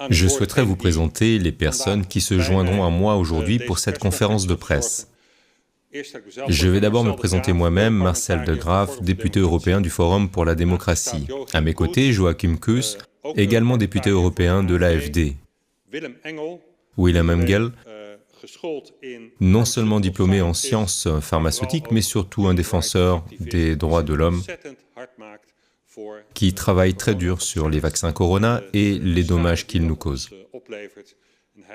Je souhaiterais vous présenter les personnes qui se joindront à moi aujourd'hui pour cette conférence de presse. Je vais d'abord me présenter moi-même, Marcel De Graaf, député européen du Forum pour la démocratie. À mes côtés, Joachim Kues, également député européen de l'AfD. Willem Engel, non seulement diplômé en sciences pharmaceutiques, mais surtout un défenseur des droits de l'homme, qui travaille très dur sur les vaccins Corona et les dommages qu'ils nous causent.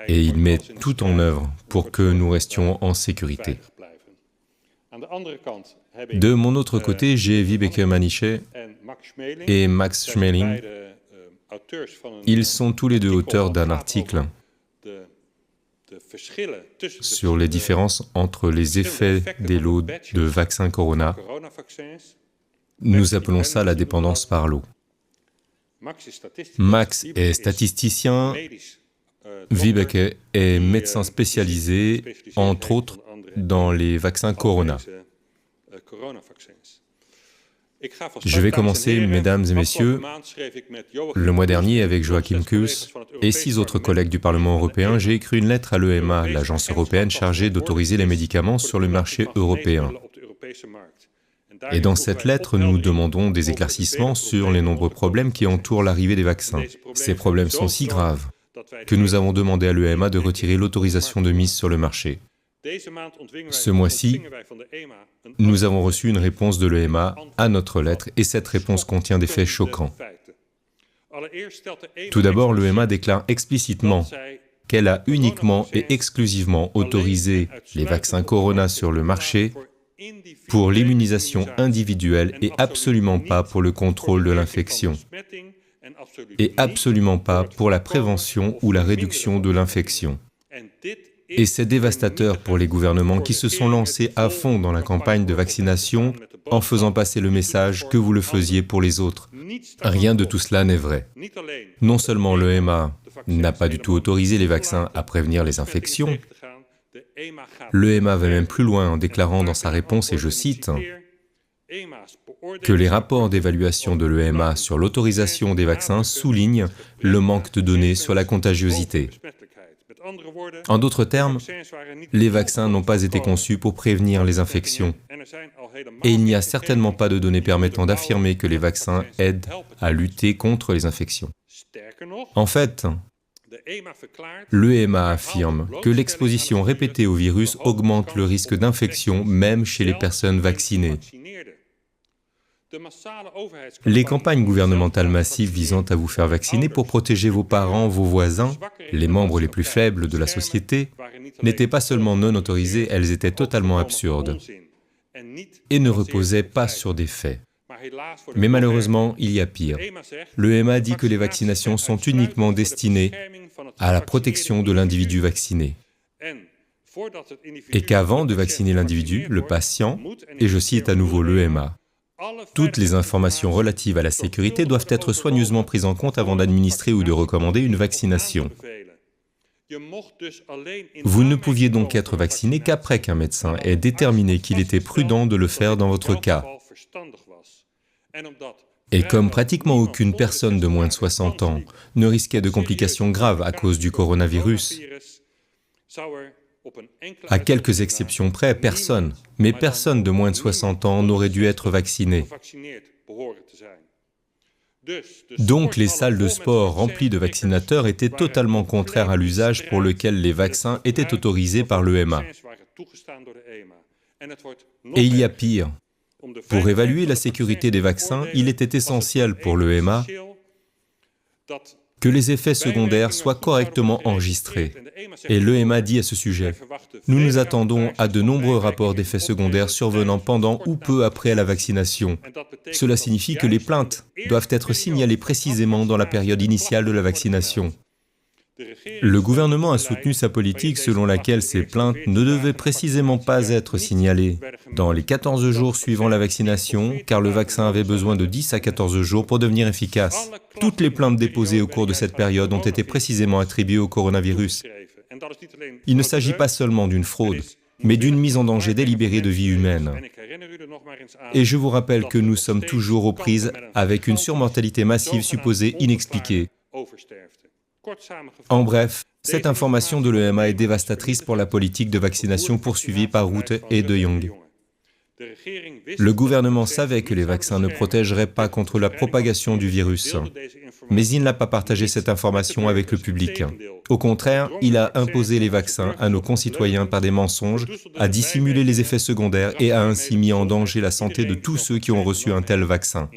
Et il met tout en œuvre pour que nous restions en sécurité. De mon autre côté, j'ai Vibeke Maniche et Max Schmeling. Ils sont tous les deux auteurs d'un article sur les différences entre les effets des lots de vaccins Corona. Nous appelons ça la dépendance par lot. Max est statisticien, Vibeke est médecin spécialisé, entre autres, dans les vaccins Corona. Je vais commencer, mesdames et messieurs. Le mois dernier, avec Joachim Kues et 6 autres collègues du Parlement européen, j'ai écrit une lettre à l'EMA, l'agence européenne chargée d'autoriser les médicaments sur le marché européen. Et dans cette lettre, nous demandons des éclaircissements sur les nombreux problèmes qui entourent l'arrivée des vaccins. Ces problèmes sont si graves que nous avons demandé à l'EMA de retirer l'autorisation de mise sur le marché. Ce mois-ci, nous avons reçu une réponse de l'EMA à notre lettre et cette réponse contient des faits choquants. Tout d'abord, l'EMA déclare explicitement qu'elle a uniquement et exclusivement autorisé les vaccins Corona sur le marché pour l'immunisation individuelle et absolument pas pour le contrôle de l'infection, et absolument pas pour la prévention ou la réduction de l'infection. Et c'est dévastateur pour les gouvernements qui se sont lancés à fond dans la campagne de vaccination en faisant passer le message que vous le faisiez pour les autres. Rien de tout cela n'est vrai. Non seulement l'EMA n'a pas du tout autorisé les vaccins à prévenir les infections, l'EMA va même plus loin en déclarant dans sa réponse, et je cite, que les rapports d'évaluation de l'EMA sur l'autorisation des vaccins soulignent le manque de données sur la contagiosité. En d'autres termes, les vaccins n'ont pas été conçus pour prévenir les infections. Et il n'y a certainement pas de données permettant d'affirmer que les vaccins aident à lutter contre les infections. En fait, l'EMA affirme que l'exposition répétée au virus augmente le risque d'infection même chez les personnes vaccinées. Les campagnes gouvernementales massives visant à vous faire vacciner pour protéger vos parents, vos voisins, les membres les plus faibles de la société, n'étaient pas seulement non autorisées, elles étaient totalement absurdes et ne reposaient pas sur des faits. Mais malheureusement, il y a pire. L'EMA dit que les vaccinations sont uniquement destinées à la protection de l'individu vacciné. Et qu'avant de vacciner l'individu, le patient, et je cite à nouveau l'EMA, toutes les informations relatives à la sécurité doivent être soigneusement prises en compte avant d'administrer ou de recommander une vaccination. Vous ne pouviez donc être vacciné qu'après qu'un médecin ait déterminé qu'il était prudent de le faire dans votre cas. Et comme pratiquement aucune personne de moins de 60 ans ne risquait de complications graves à cause du coronavirus, à quelques exceptions près, personne, mais personne de moins de 60 ans n'aurait dû être vacciné. Donc les salles de sport remplies de vaccinateurs étaient totalement contraires à l'usage pour lequel les vaccins étaient autorisés par l'EMA. Et il y a pire. Pour évaluer la sécurité des vaccins, il était essentiel pour l'EMA que les effets secondaires soient correctement enregistrés. Et l'EMA dit à ce sujet, « Nous nous attendons à de nombreux rapports d'effets secondaires survenant pendant ou peu après la vaccination. Cela signifie que les plaintes doivent être signalées précisément dans la période initiale de la vaccination. » Le gouvernement a soutenu sa politique selon laquelle ces plaintes ne devaient précisément pas être signalées dans les 14 jours suivant la vaccination, car le vaccin avait besoin de 10 à 14 jours pour devenir efficace. Toutes les plaintes déposées au cours de cette période ont été précisément attribuées au coronavirus. Il ne s'agit pas seulement d'une fraude, mais d'une mise en danger délibérée de vie humaine. Et je vous rappelle que nous sommes toujours aux prises avec une surmortalité massive supposée inexpliquée. En bref, cette information de l'EMA est dévastatrice pour la politique de vaccination poursuivie par Rutte et De Jong. Le gouvernement savait que les vaccins ne protégeraient pas contre la propagation du virus, mais il n'a pas partagé cette information avec le public. Au contraire, il a imposé les vaccins à nos concitoyens par des mensonges, a dissimulé les effets secondaires et a ainsi mis en danger la santé de tous ceux qui ont reçu un tel vaccin.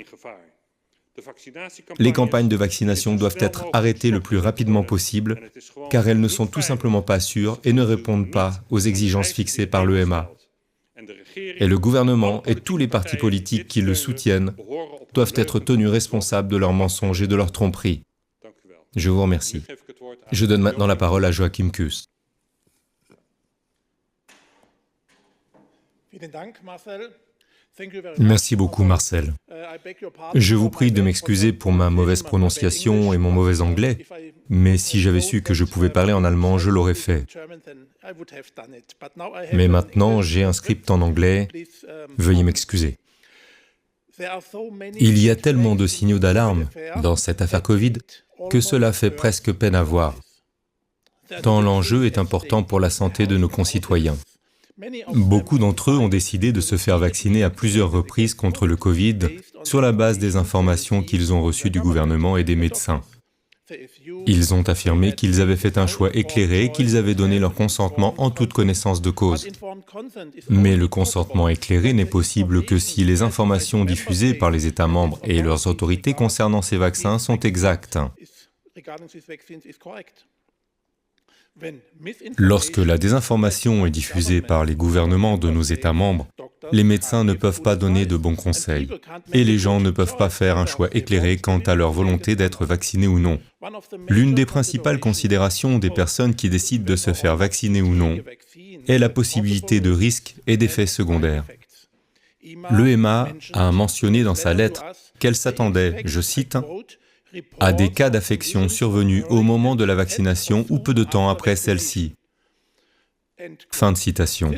Les campagnes de vaccination doivent être arrêtées le plus rapidement possible, car elles ne sont tout simplement pas sûres et ne répondent pas aux exigences fixées par l'EMA. Et le gouvernement et tous les partis politiques qui le soutiennent doivent être tenus responsables de leurs mensonges et de leurs tromperies. Je vous remercie. Je donne maintenant la parole à Joachim Kuss. Merci beaucoup, Marcel. Je vous prie de m'excuser pour ma mauvaise prononciation et mon mauvais anglais, mais si j'avais su que je pouvais parler en allemand, je l'aurais fait. Mais maintenant, j'ai un script en anglais, veuillez m'excuser. Il y a tellement de signaux d'alarme dans cette affaire Covid que cela fait presque peine à voir, tant l'enjeu est important pour la santé de nos concitoyens. Beaucoup d'entre eux ont décidé de se faire vacciner à plusieurs reprises contre le Covid sur la base des informations qu'ils ont reçues du gouvernement et des médecins. Ils ont affirmé qu'ils avaient fait un choix éclairé et qu'ils avaient donné leur consentement en toute connaissance de cause. Mais le consentement éclairé n'est possible que si les informations diffusées par les États membres et leurs autorités concernant ces vaccins sont exactes. Lorsque la désinformation est diffusée par les gouvernements de nos États membres, les médecins ne peuvent pas donner de bons conseils, et les gens ne peuvent pas faire un choix éclairé quant à leur volonté d'être vaccinés ou non. L'une des principales considérations des personnes qui décident de se faire vacciner ou non est la possibilité de risques et d'effets secondaires. L'EMA a mentionné dans sa lettre qu'elle s'attendait, je cite, à des cas d'affection survenus au moment de la vaccination ou peu de temps après celle-ci. Fin de citation.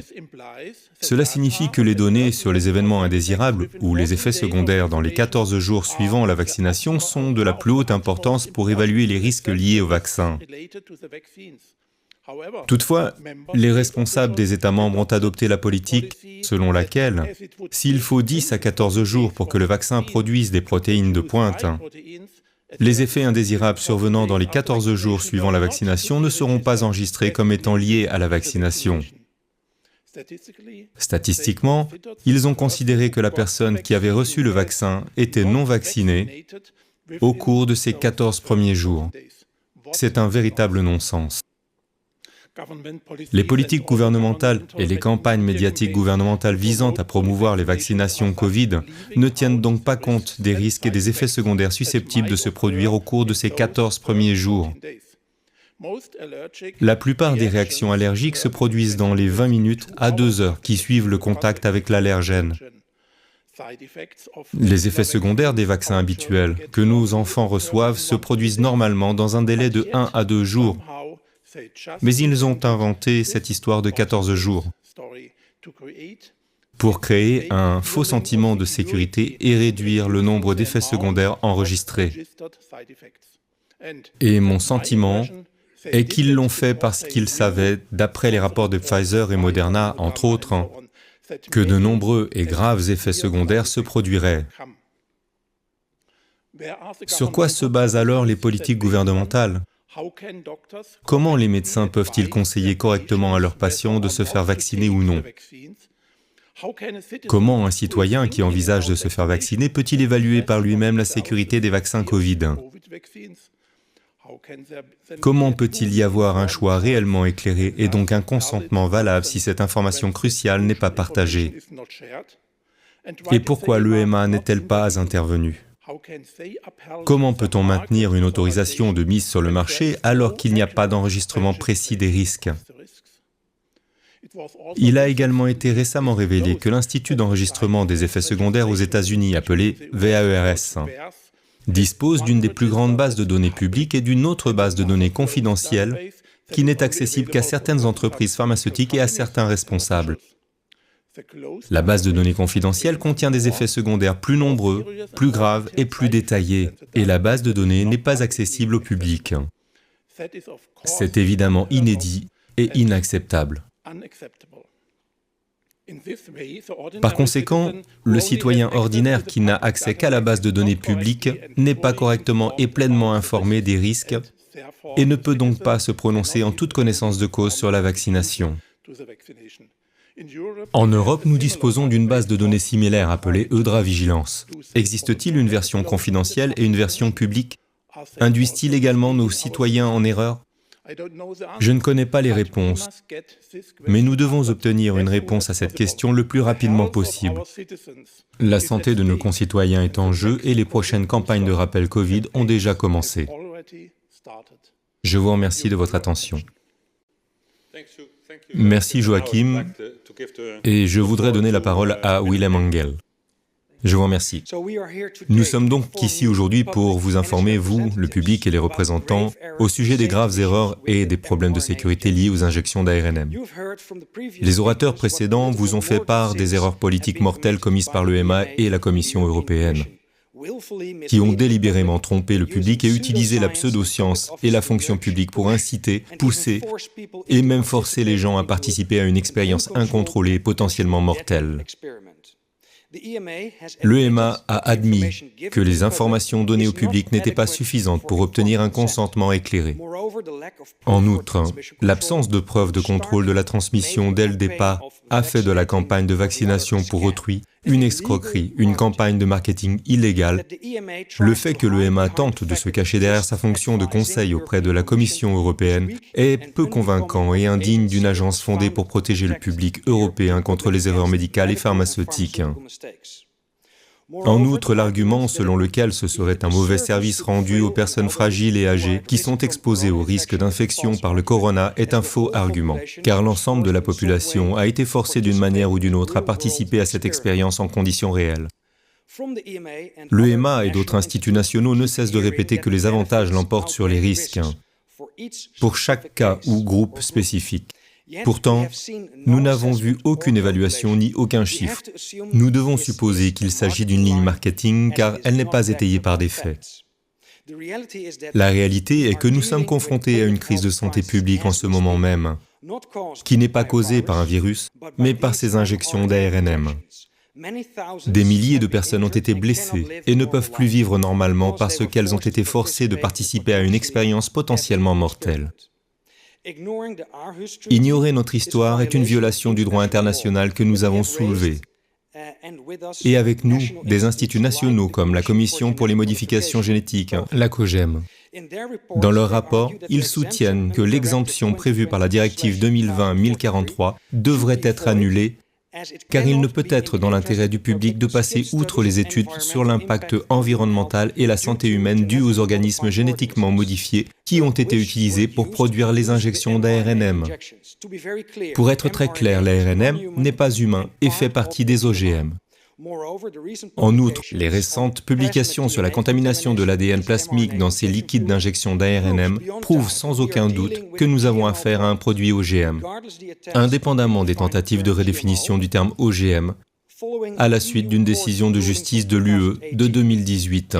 Cela signifie que les données sur les événements indésirables ou les effets secondaires dans les 14 jours suivant la vaccination sont de la plus haute importance pour évaluer les risques liés au vaccin. Toutefois, les responsables des États membres ont adopté la politique selon laquelle, s'il faut 10 à 14 jours pour que le vaccin produise des protéines de pointe, les effets indésirables survenant dans les 14 jours suivant la vaccination ne seront pas enregistrés comme étant liés à la vaccination. Statistiquement, ils ont considéré que la personne qui avait reçu le vaccin était non vaccinée au cours de ces 14 premiers jours. C'est un véritable non-sens. Les politiques gouvernementales et les campagnes médiatiques gouvernementales visant à promouvoir les vaccinations Covid ne tiennent donc pas compte des risques et des effets secondaires susceptibles de se produire au cours de ces 14 premiers jours. La plupart des réactions allergiques se produisent dans les 20 minutes à 2 heures qui suivent le contact avec l'allergène. Les effets secondaires des vaccins habituels que nos enfants reçoivent se produisent normalement dans un délai de 1 à 2 jours. Mais ils ont inventé cette histoire de 14 jours pour créer un faux sentiment de sécurité et réduire le nombre d'effets secondaires enregistrés. Et mon sentiment est qu'ils l'ont fait parce qu'ils savaient, d'après les rapports de Pfizer et Moderna, entre autres, que de nombreux et graves effets secondaires se produiraient. Sur quoi se basent alors les politiques gouvernementales ? Comment les médecins peuvent-ils conseiller correctement à leurs patients de se faire vacciner ou non? Comment un citoyen qui envisage de se faire vacciner peut-il évaluer par lui-même la sécurité des vaccins Covid? Comment peut-il y avoir un choix réellement éclairé et donc un consentement valable si cette information cruciale n'est pas partagée? Et pourquoi l'EMA n'est-elle pas intervenue? Comment peut-on maintenir une autorisation de mise sur le marché alors qu'il n'y a pas d'enregistrement précis des risques? Il a également été récemment révélé que l'Institut d'enregistrement des effets secondaires aux États-Unis, appelé VAERS, dispose d'une des plus grandes bases de données publiques et d'une autre base de données confidentielle qui n'est accessible qu'à certaines entreprises pharmaceutiques et à certains responsables. La base de données confidentielle contient des effets secondaires plus nombreux, plus graves et plus détaillés, et la base de données n'est pas accessible au public. C'est évidemment inédit et inacceptable. Par conséquent, le citoyen ordinaire qui n'a accès qu'à la base de données publique n'est pas correctement et pleinement informé des risques et ne peut donc pas se prononcer en toute connaissance de cause sur la vaccination. En Europe, nous disposons d'une base de données similaire appelée EudraVigilance. Existe-t-il une version confidentielle et une version publique? Induisent-ils également nos citoyens en erreur? Je ne connais pas les réponses, mais nous devons obtenir une réponse à cette question le plus rapidement possible. La santé de nos concitoyens est en jeu et les prochaines campagnes de rappel Covid ont déjà commencé. Je vous remercie de votre attention. Merci Joachim, et je voudrais donner la parole à Willem Engel. Je vous remercie. Nous sommes donc ici aujourd'hui pour vous informer, vous, le public et les représentants, au sujet des graves erreurs et des problèmes de sécurité liés aux injections d'ARNM. Les orateurs précédents vous ont fait part des erreurs politiques mortelles commises par l'EMA et la Commission européenne, qui ont délibérément trompé le public et utilisé la pseudo-science et la fonction publique pour inciter, pousser et même forcer les gens à participer à une expérience incontrôlée et potentiellement mortelle. L'EMA a admis que les informations données au public n'étaient pas suffisantes pour obtenir un consentement éclairé. En outre, l'absence de preuves de contrôle de la transmission dès le départ a fait de la campagne de vaccination pour autrui une escroquerie, une campagne de marketing illégale. Le fait que l'EMA tente de se cacher derrière sa fonction de conseil auprès de la Commission européenne est peu convaincant et indigne d'une agence fondée pour protéger le public européen contre les erreurs médicales et pharmaceutiques. En outre, l'argument selon lequel ce serait un mauvais service rendu aux personnes fragiles et âgées qui sont exposées au risque d'infection par le corona est un faux argument, car l'ensemble de la population a été forcée d'une manière ou d'une autre à participer à cette expérience en conditions réelles. L'EMA et d'autres instituts nationaux ne cessent de répéter que les avantages l'emportent sur les risques, pour chaque cas ou groupe spécifique. Pourtant, nous n'avons vu aucune évaluation ni aucun chiffre. Nous devons supposer qu'il s'agit d'une ligne marketing car elle n'est pas étayée par des faits. La réalité est que nous sommes confrontés à une crise de santé publique en ce moment même, qui n'est pas causée par un virus, mais par ces injections d'ARNM. Des milliers de personnes ont été blessées et ne peuvent plus vivre normalement parce qu'elles ont été forcées de participer à une expérience potentiellement mortelle. Ignorer notre histoire est une violation du droit international que nous avons soulevé. Et avec nous, des instituts nationaux comme la Commission pour les modifications génétiques, la COGEM. Dans leur rapport, ils soutiennent que l'exemption prévue par la directive 2020-1043 devrait être annulée car il ne peut être dans l'intérêt du public de passer outre les études sur l'impact environnemental et la santé humaine due aux organismes génétiquement modifiés qui ont été utilisés pour produire les injections d'ARNM. Pour être très clair, l'ARNM n'est pas humain et fait partie des OGM. En outre, les récentes publications sur la contamination de l'ADN plasmique dans ces liquides d'injection d'ARNM prouvent sans aucun doute que nous avons affaire à un produit OGM, indépendamment des tentatives de redéfinition du terme OGM, à la suite d'une décision de justice de l'UE de 2018.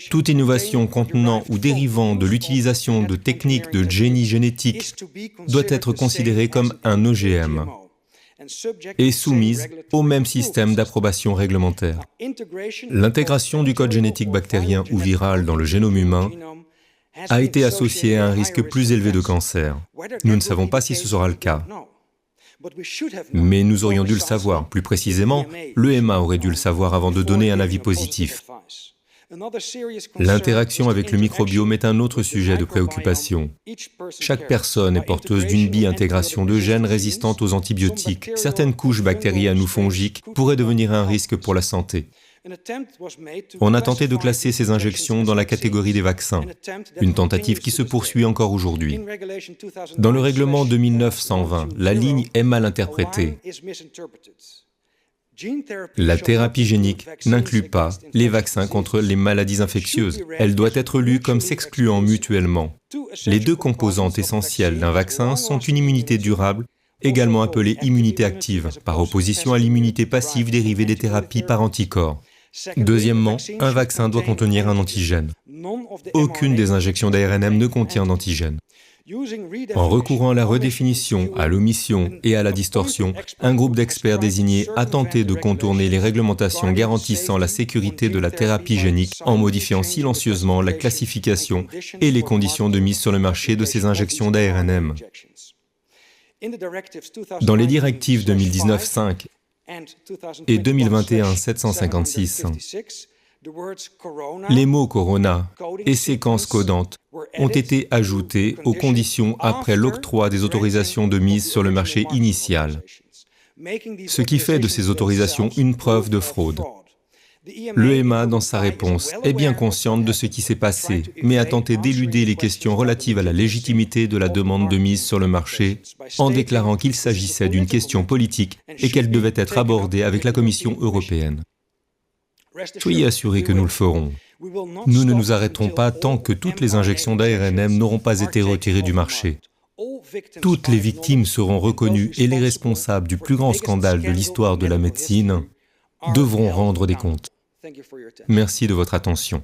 Toute innovation contenant ou dérivant de l'utilisation de techniques de génie génétique doit être considérée comme un OGM et soumise au même système d'approbation réglementaire. L'intégration du code génétique bactérien ou viral dans le génome humain a été associée à un risque plus élevé de cancer. Nous ne savons pas si ce sera le cas. Mais nous aurions dû le savoir. Plus précisément, l'EMA aurait dû le savoir avant de donner un avis positif. L'interaction avec le microbiome est un autre sujet de préoccupation. Chaque personne est porteuse d'une bi-intégration de gènes résistantes aux antibiotiques. Certaines couches bactériennes ou fongiques pourraient devenir un risque pour la santé. On a tenté de classer ces injections dans la catégorie des vaccins, une tentative qui se poursuit encore aujourd'hui. Dans le règlement 2009-120, la ligne est mal interprétée. La thérapie génique n'inclut pas les vaccins contre les maladies infectieuses. Elle doit être lue comme s'excluant mutuellement. Les deux composantes essentielles d'un vaccin sont une immunité durable également appelée immunité active, par opposition à l'immunité passive dérivée des thérapies par anticorps. Deuxièmement, un vaccin doit contenir un antigène. Aucune des injections d'ARNM ne contient d'antigène. En recourant à la redéfinition, à l'omission et à la distorsion, un groupe d'experts désignés a tenté de contourner les réglementations garantissant la sécurité de la thérapie génique en modifiant silencieusement la classification et les conditions de mise sur le marché de ces injections d'ARNM. Dans les directives 2019-5 et 2021-756, les mots corona et séquences codantes ont été ajoutés aux conditions après l'octroi des autorisations de mise sur le marché initial, ce qui fait de ces autorisations une preuve de fraude. L'EMA, dans sa réponse, est bien consciente de ce qui s'est passé, mais a tenté d'éluder les questions relatives à la légitimité de la demande de mise sur le marché, en déclarant qu'il s'agissait d'une question politique et qu'elle devait être abordée avec la Commission européenne. Soyez assurés que nous le ferons. Nous ne nous arrêterons pas tant que toutes les injections d'ARNM n'auront pas été retirées du marché. Toutes les victimes seront reconnues et les responsables du plus grand scandale de l'histoire de la médecine devront rendre des comptes. Merci de votre attention.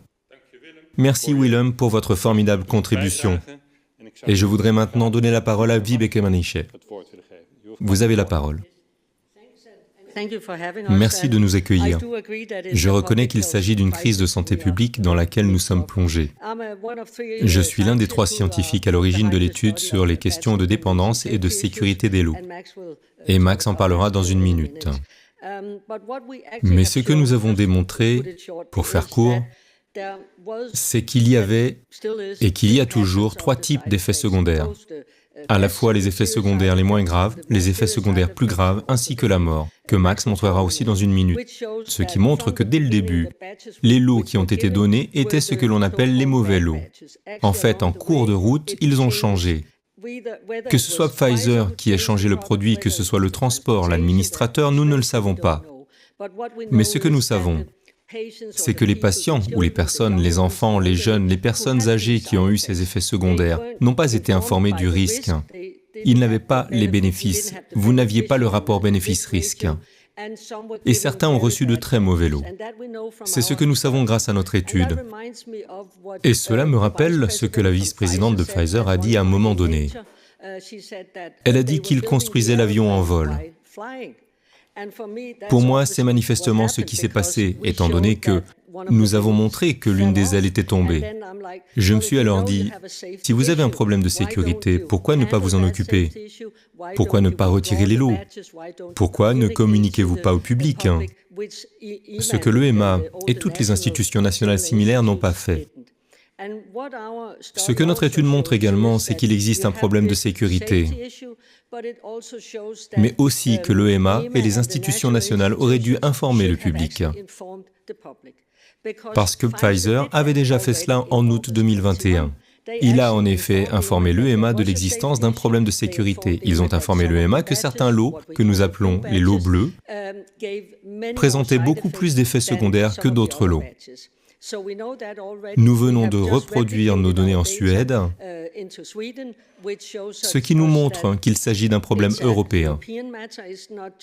Merci Willem pour votre formidable contribution. Et je voudrais maintenant donner la parole à Vibeke Maniche. Vous avez la parole. Merci de nous accueillir. Je reconnais qu'il s'agit d'une crise de santé publique dans laquelle nous sommes plongés. Je suis l'un des 3 scientifiques à l'origine de l'étude sur les questions de dépendance et de sécurité des lots. Et Max en parlera dans une minute. Mais ce que nous avons démontré, pour faire court, c'est qu'il y avait et qu'il y a toujours 3 types d'effets secondaires. À la fois les effets secondaires les moins graves, les effets secondaires plus graves, ainsi que la mort, que Max montrera aussi dans une minute. Ce qui montre que dès le début, les lots qui ont été donnés étaient ce que l'on appelle les mauvais lots. En fait, en cours de route, ils ont changé. Que ce soit Pfizer qui ait changé le produit, que ce soit le transport, l'administrateur, nous ne le savons pas. Mais ce que nous savons, c'est que les patients ou les personnes, les enfants, les jeunes, les personnes âgées qui ont eu ces effets secondaires n'ont pas été informés du risque. Ils n'avaient pas les bénéfices. Vous n'aviez pas le rapport bénéfice-risque. Et certains ont reçu de très mauvais lots. C'est ce que nous savons grâce à notre étude. Et cela me rappelle ce que la vice-présidente de Pfizer a dit à un moment donné. Elle a dit qu'ils construisaient l'avion en vol. Pour moi, c'est manifestement ce qui s'est passé, étant donné que nous avons montré que l'une des ailes était tombée. Je me suis alors dit, si vous avez un problème de sécurité, pourquoi ne pas vous en occuper? Pourquoi ne pas retirer les lots? Pourquoi ne communiquez-vous pas au public? Ce que l'EMA et toutes les institutions nationales similaires n'ont pas fait. Ce que notre étude montre également, c'est qu'il existe un problème de sécurité, mais aussi que l'EMA et les institutions nationales auraient dû informer le public. Parce que Pfizer avait déjà fait cela en août 2021. Il a en effet informé l'EMA de l'existence d'un problème de sécurité. Ils ont informé l'EMA que certains lots, que nous appelons les lots bleus, présentaient beaucoup plus d'effets secondaires que d'autres lots. Nous venons de reproduire nos données en Suède, ce qui nous montre qu'il s'agit d'un problème européen.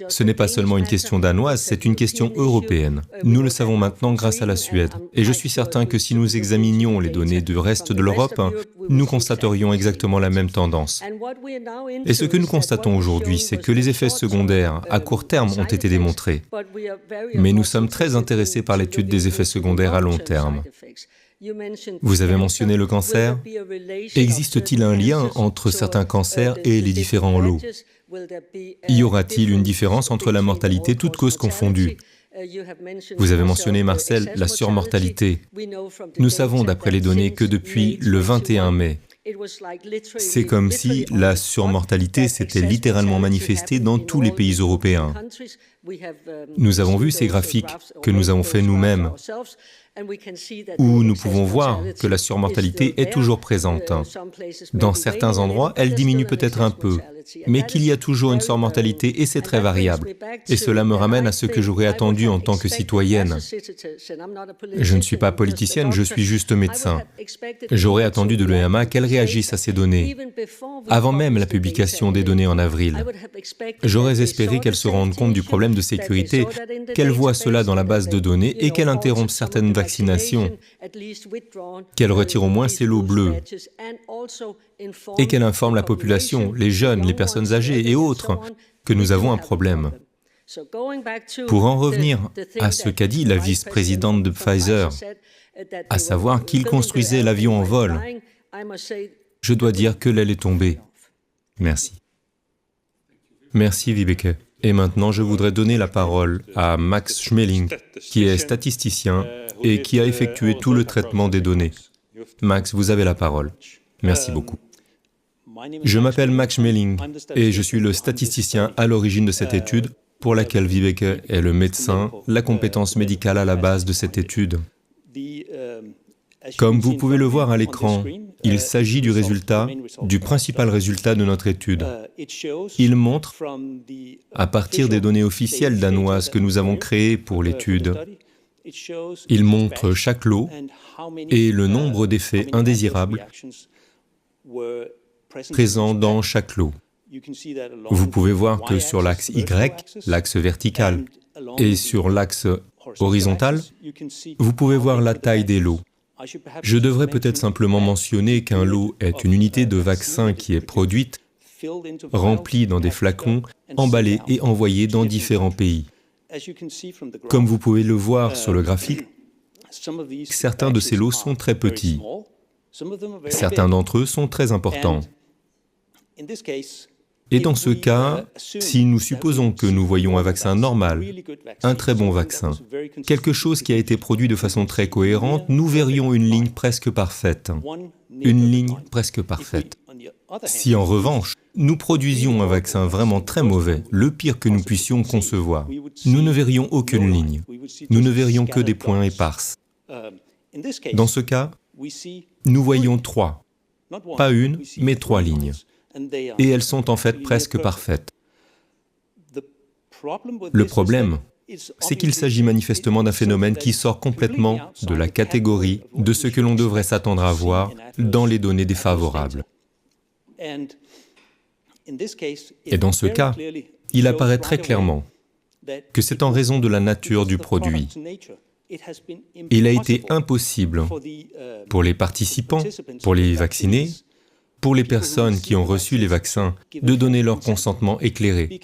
Ce n'est pas seulement une question danoise, c'est une question européenne. Nous le savons maintenant grâce à la Suède. Et je suis certain que si nous examinions les données du reste de l'Europe, nous constaterions exactement la même tendance. Et ce que nous constatons aujourd'hui, c'est que les effets secondaires à court terme ont été démontrés. Mais nous sommes très intéressés par l'étude des effets secondaires à long terme. Vous avez mentionné le cancer. Existe-t-il un lien entre certains cancers et les différents lots? Y aura-t-il une différence entre la mortalité, toutes causes confondues? Vous avez mentionné, Marcel, la surmortalité. Nous savons, d'après les données, que depuis le 21 mai, c'est comme si la surmortalité s'était littéralement manifestée dans tous les pays européens. Nous avons vu ces graphiques que nous avons faits nous-mêmes. où nous pouvons voir que la surmortalité est toujours présente. Dans certains endroits, elle diminue peut-être un peu, mais qu'il y a toujours une surmortalité et c'est très variable. Et cela me ramène à ce que j'aurais attendu en tant que citoyenne. Je ne suis pas politicienne, je suis juste médecin. J'aurais attendu de l'EMA qu'elle réagisse à ces données, avant même la publication des données en avril. J'aurais espéré qu'elle se rende compte du problème de sécurité, qu'elle voie cela dans la base de données et qu'elle interrompe certaines vaccinations, qu'elle retire au moins ces lots bleus, et qu'elle informe la population, les jeunes, les personnes âgées et autres, que nous avons un problème. Pour en revenir à ce qu'a dit la vice-présidente de Pfizer, à savoir qu'il construisait l'avion en vol, je dois dire que l'aile est tombée. Merci. Merci Vibeke. Et maintenant, je voudrais donner la parole à Max Schmeling, qui est statisticien et qui a effectué tout le traitement des données. Max, vous avez la parole. Merci beaucoup. Je m'appelle Max Schmeling et je suis le statisticien à l'origine de cette étude pour laquelle Vibeke est le médecin, la compétence médicale à la base de cette étude. Comme vous pouvez le voir à l'écran, il s'agit du résultat, du principal résultat de notre étude. Il montre, à partir des données officielles danoises que nous avons créées pour l'étude, il montre chaque lot et le nombre d'effets indésirables présents dans chaque lot. Vous pouvez voir que sur l'axe Y, l'axe vertical, et sur l'axe horizontal, vous pouvez voir la taille des lots. Je devrais peut-être simplement mentionner qu'un lot est une unité de vaccin qui est produite, remplie dans des flacons, emballée et envoyée dans différents pays. Comme vous pouvez le voir sur le graphique, certains de ces lots sont très petits. Certains d'entre eux sont très importants. Et dans ce cas, si nous supposons que nous voyons un vaccin normal, un très bon vaccin, quelque chose qui a été produit de façon très cohérente, nous verrions une ligne presque parfaite. Une ligne presque parfaite. Si en revanche, nous produisions un vaccin vraiment très mauvais, le pire que nous puissions concevoir, nous ne verrions aucune ligne. Nous ne verrions que des points éparses. Dans ce cas, nous voyons trois, pas une, mais trois lignes. Et elles sont en fait presque parfaites. Le problème, c'est qu'il s'agit manifestement d'un phénomène qui sort complètement de la catégorie de ce que l'on devrait s'attendre à voir dans les données défavorables. Et dans ce cas, il apparaît très clairement que c'est en raison de la nature du produit. Il a été impossible pour les participants, pour les vaccinés, pour les personnes qui ont reçu les vaccins, de donner leur consentement éclairé.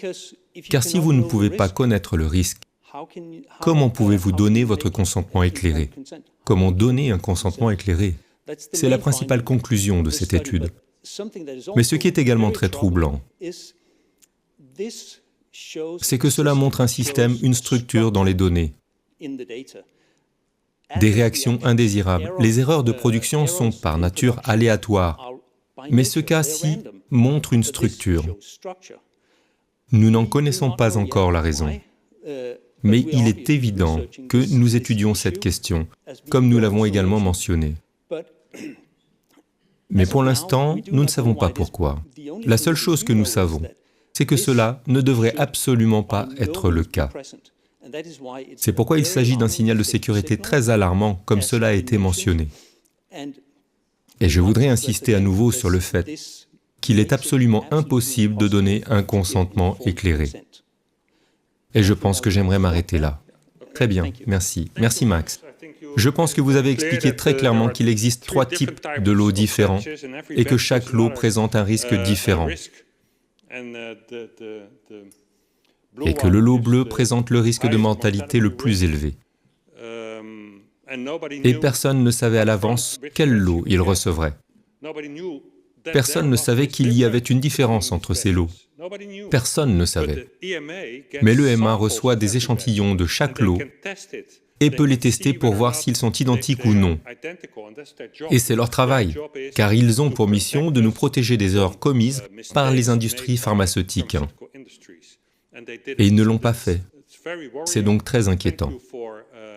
Car si vous ne pouvez pas connaître le risque, comment pouvez-vous donner votre consentement éclairé? Comment donner un consentement éclairé? C'est la principale conclusion de cette étude. Mais ce qui est également très troublant, c'est que cela montre un système, une structure dans les données. Des réactions indésirables. Les erreurs de production sont par nature aléatoires. Mais ce cas-ci montre une structure. Nous n'en connaissons pas encore la raison. Mais il est évident que nous étudions cette question, comme nous l'avons également mentionné. Mais pour l'instant, nous ne savons pas pourquoi. La seule chose que nous savons, c'est que cela ne devrait absolument pas être le cas. C'est pourquoi il s'agit d'un signal de sécurité très alarmant, comme cela a été mentionné. Et je voudrais insister à nouveau sur le fait qu'il est absolument impossible de donner un consentement éclairé. Et je pense que j'aimerais m'arrêter là. Très bien, merci. Merci Max. Je pense que vous avez expliqué très clairement qu'il existe trois types de lots différents et que chaque lot présente un risque différent. Et que le lot bleu présente le risque de mortalité le plus élevé. Et personne ne savait à l'avance quel lot il recevrait. Personne ne savait qu'il y avait une différence entre ces lots. Personne ne savait. Mais l'EMA reçoit des échantillons de chaque lot et peut les tester pour voir s'ils sont identiques ou non. Et c'est leur travail, car ils ont pour mission de nous protéger des erreurs commises par les industries pharmaceutiques. Et ils ne l'ont pas fait. C'est donc très inquiétant.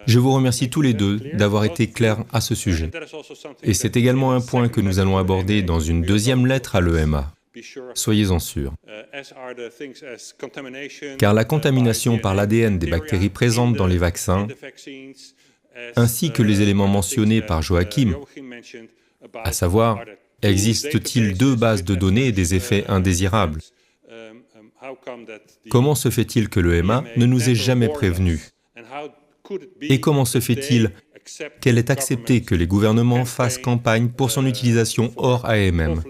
Je vous remercie tous les deux d'avoir été clairs à ce sujet. Et c'est également un point que nous allons aborder dans une deuxième lettre à l'EMA. Soyez-en sûrs. Car la contamination par l'ADN des bactéries présentes dans les vaccins, ainsi que les éléments mentionnés par Joachim, à savoir, existe-t-il deux bases de données et des effets indésirables? Comment se fait-il que l'EMA ne nous ait jamais prévenus? Et comment se fait-il qu'elle ait accepté que les gouvernements fassent campagne pour son utilisation hors AMM?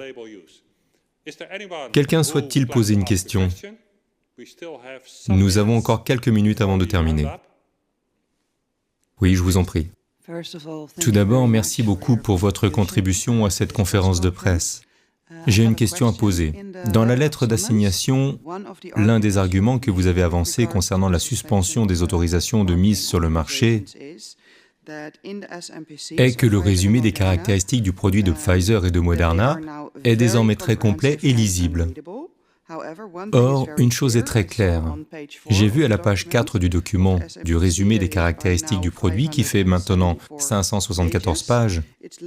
Quelqu'un souhaite-t-il poser une question? Nous avons encore quelques minutes avant de terminer. Oui, je vous en prie. Tout d'abord, merci beaucoup pour votre contribution à cette conférence de presse. J'ai une question à poser. Dans la lettre d'assignation, l'un des arguments que vous avez avancé concernant la suspension des autorisations de mise sur le marché est que le résumé des caractéristiques du produit de Pfizer et de Moderna est désormais très complet et lisible. Or, une chose est très claire. J'ai vu à la page 4 du document, du résumé des caractéristiques du produit, qui fait maintenant 574 pages,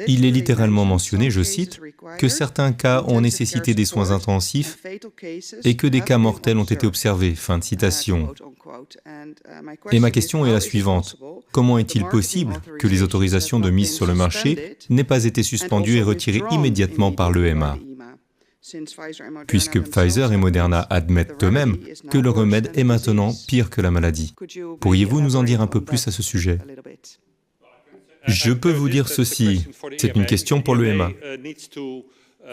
il est littéralement mentionné, je cite, que certains cas ont nécessité des soins intensifs et que des cas mortels ont été observés. Fin de citation. Et ma question est la suivante. Comment est-il possible que les autorisations de mise sur le marché n'aient pas été suspendues et retirées immédiatement par l'EMA ? Puisque Pfizer et Moderna admettent eux-mêmes que le remède est maintenant pire que la maladie. Pourriez-vous nous en dire un peu plus à ce sujet? Je peux vous dire ceci, c'est une question pour l'EMA.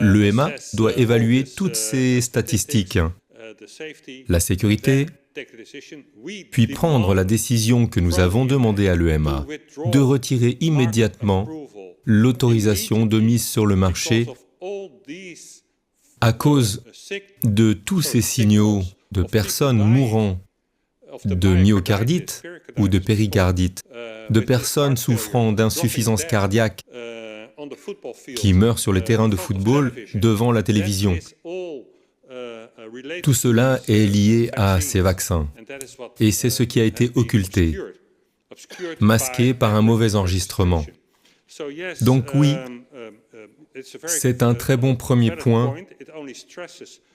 L'EMA doit évaluer toutes ces statistiques, la sécurité, puis prendre la décision que nous avons demandé à l'EMA de retirer immédiatement l'autorisation de mise sur le marché à cause de tous ces signaux de personnes mourant de myocardite ou de péricardite, de personnes souffrant d'insuffisance cardiaque qui meurent sur les terrains de football devant la télévision. Tout cela est lié à ces vaccins. Et c'est ce qui a été occulté, masqué par un mauvais enregistrement. Donc oui, c'est un très bon premier point.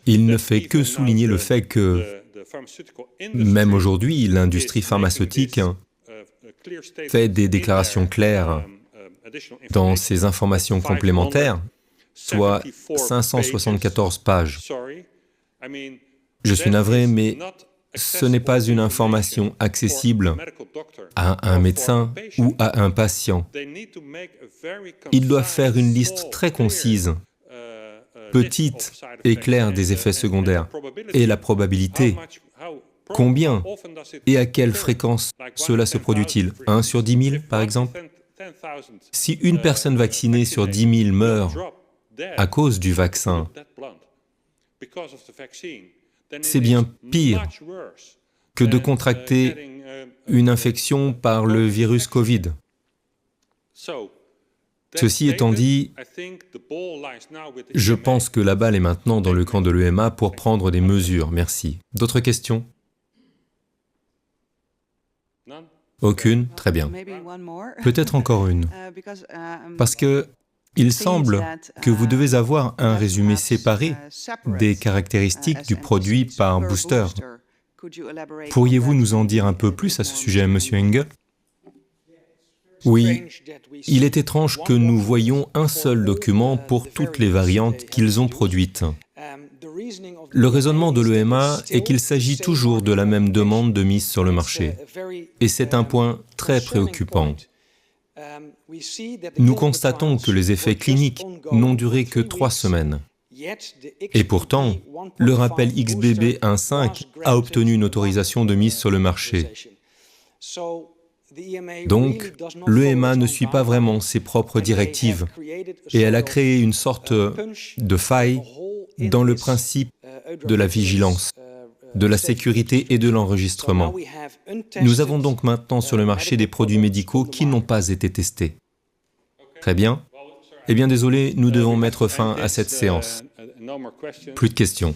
Il ne fait que souligner le fait que, même aujourd'hui, l'industrie pharmaceutique fait des déclarations claires dans ses informations complémentaires, soit 574 pages. Je suis navré, mais ce n'est pas une information accessible à un médecin ou à un patient. Il doit faire une liste très concise, petite et claire des effets secondaires, et la probabilité. Combien et à quelle fréquence cela se produit-il? 1 sur 10 000, par exemple? Si une personne vaccinée sur 10 000 meurt à cause du vaccin, c'est bien pire que de contracter une infection par le virus Covid. Ceci étant dit, je pense que la balle est maintenant dans le camp de l'EMA pour prendre des mesures. Merci. D'autres questions? Aucune? Très bien. Peut-être encore une. Parce que il semble que vous devez avoir un résumé séparé des caractéristiques du produit par booster. Pourriez-vous nous en dire un peu plus à ce sujet, M. Enge? Oui, il est étrange que nous voyions un seul document pour toutes les variantes qu'ils ont produites. Le raisonnement de l'EMA est qu'il s'agit toujours de la même demande de mise sur le marché. Et c'est un point très préoccupant. Nous constatons que les effets cliniques n'ont duré que 3 semaines. Et pourtant, le rappel XBB.1.5 a obtenu une autorisation de mise sur le marché. Donc, l'EMA ne suit pas vraiment ses propres directives et elle a créé une sorte de faille dans le principe de la vigilance, de la sécurité et de l'enregistrement. Nous avons donc maintenant sur le marché des produits médicaux qui n'ont pas été testés. Très bien. Eh bien désolé, nous devons mettre fin à cette séance. Plus de questions.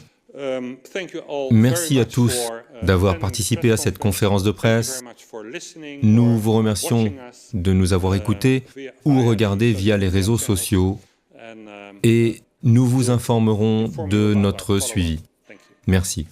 Merci à tous d'avoir participé à cette conférence de presse. Nous vous remercions de nous avoir écoutés ou regardés via les réseaux sociaux et nous vous informerons de notre suivi. Merci.